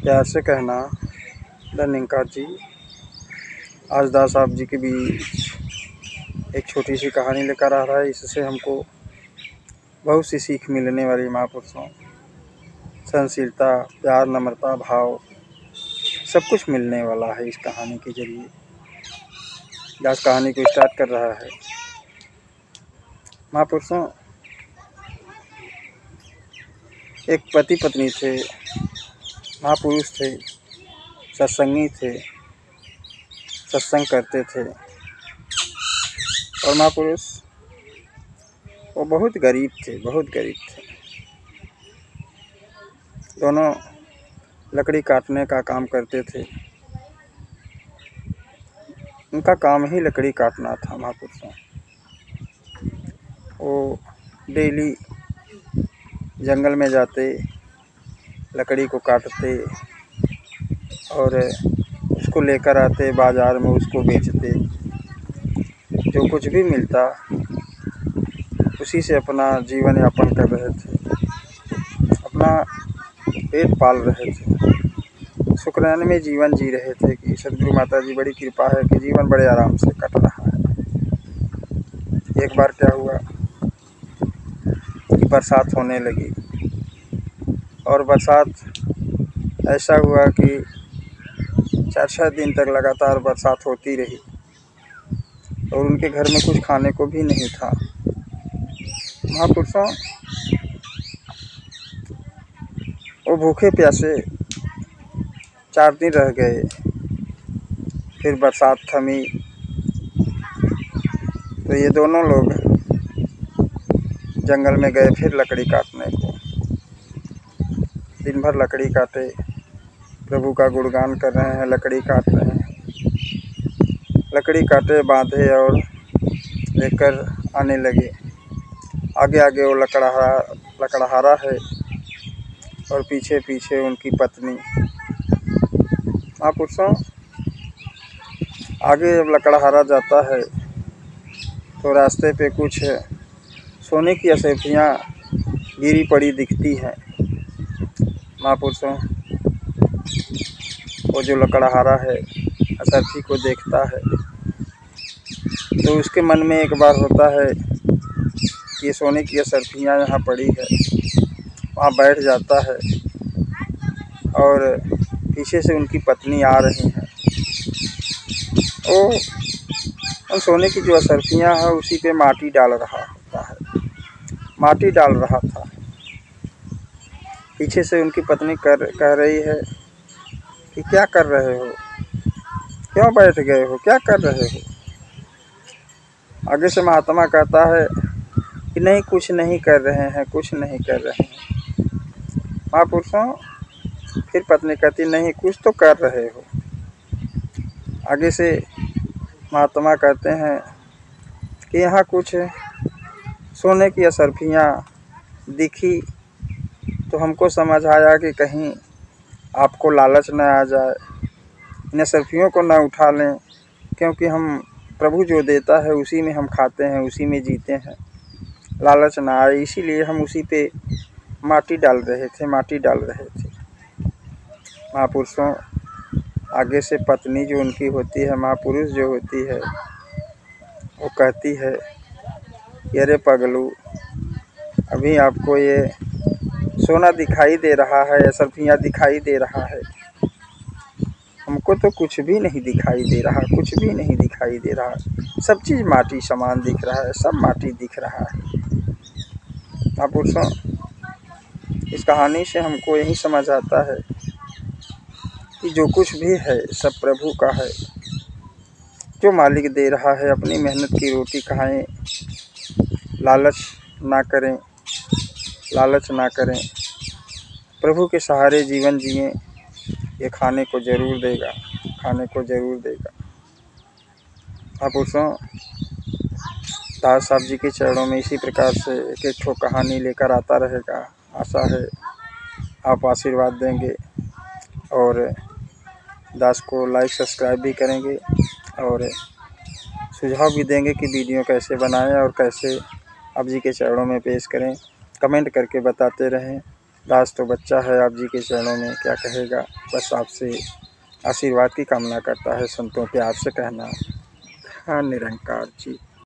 प्यार से कहना धन्यकार जी। आज दास साहब जी के बीच एक छोटी सी कहानी लेकर आ रहा है। इससे हमको बहुत सी सीख मिलने वाली महापुरुषों, सहनशीलता, प्यार, नम्रता, भाव सब कुछ मिलने वाला है इस कहानी के जरिए। दास कहानी को स्टार्ट कर रहा है। महापुरुषों, एक पति पत्नी थे, महापुरुष थे, सत्संगी थे, सत्संग करते थे। और महापुरुष वो बहुत गरीब थे। दोनों लकड़ी काटने का काम करते थे। उनका काम ही लकड़ी काटना था। महापुरुषों, वो डेली जंगल में जाते, लकड़ी को काटते और उसको लेकर आते, बाज़ार में उसको बेचते। जो कुछ भी मिलता उसी से अपना जीवन यापन कर रहे थे, अपना पेट पाल रहे थे, शुक्राने में जीवन जी रहे थे कि सदगुरु माता जी बड़ी कृपा है कि जीवन बड़े आराम से कट रहा है। एक बार क्या हुआ कि बरसात होने लगी और बरसात ऐसा हुआ कि 4-6 दिन तक लगातार बरसात होती रही और उनके घर में कुछ खाने को भी नहीं था। महापुरुषों, वो भूखे प्यासे 4 दिन रह गए। फिर बरसात थमी तो ये दोनों लोग जंगल में गए फिर लकड़ी काटने को। दिन भर लकड़ी काटे, प्रभु का गुणगान कर रहे हैं, लकड़ी काट रहे हैं। लकड़ी काटे, बांधे और लेकर आने लगे। आगे आगे वो लकड़हारा है और पीछे पीछे उनकी पत्नी। महापुरुषों, आगे जब लकड़हारा जाता है तो रास्ते पे कुछ सोने की असरफियाँ गिरी पड़ी दिखती हैं। महापुरुषों, वो जो लकड़हारा है असरफी को देखता है तो उसके मन में एक बार होता है कि ये सोने की असरफियाँ यहाँ पड़ी है। वहाँ बैठ जाता है और पीछे से उनकी पत्नी आ रही हैं। वो उन सोने की जो असरफियाँ हैं उसी पे माटी डाल रहा था। पीछे से उनकी पत्नी कह रही है कि क्या कर रहे हो, क्यों बैठ गए हो, क्या कर रहे हो। आगे से महात्मा कहता है कि नहीं, कुछ नहीं कर रहे हैं। महापुरुषों, फिर पत्नी कहती नहीं, कुछ तो कर रहे हो। आगे से महात्मा कहते हैं कि यहाँ कुछ सोने की असरफियाँ दिखी तो हमको समझ आया कि कहीं आपको लालच न आ जाए, इन असरफियों को न उठा लें, क्योंकि हम प्रभु जो देता है उसी में हम खाते हैं, उसी में जीते हैं। लालच न आए, इसीलिए हम उसी पे माटी डाल रहे थे। महापुरुषों, आगे से पत्नी जो उनकी होती है, महापुरुष जो होती है, वो कहती है कि अरे पगलू, अभी आपको ये सोना दिखाई दे रहा है, असरफियाँ दिखाई दे रहा है, हमको तो कुछ भी नहीं दिखाई दे रहा। सब चीज़ माटी समान दिख रहा है, सब माटी दिख रहा है। महापुरुषों, इस कहानी से हमको यही समझ आता है कि जो कुछ भी है सब प्रभु का है। जो मालिक दे रहा है, अपनी मेहनत की रोटी खाएं, लालच ना करें, प्रभु के सहारे जीवन जिएं। ये खाने को ज़रूर देगा। महापुरुषों, दास साहब जी के चरणों में इसी प्रकार से एक ठो कहानी लेकर आता रहेगा। आशा है आप आशीर्वाद देंगे और दास को लाइक सब्सक्राइब भी करेंगे और सुझाव भी देंगे कि वीडियो कैसे बनाएं और कैसे आप जी के चरणों में पेश करें। कमेंट करके बताते रहें। दास तो बच्चा है आप जी के चरणों में, क्या कहेगा। बस आपसे आशीर्वाद की कामना करता है, संतों प्यार से कहना। हाँ निरंकार जी।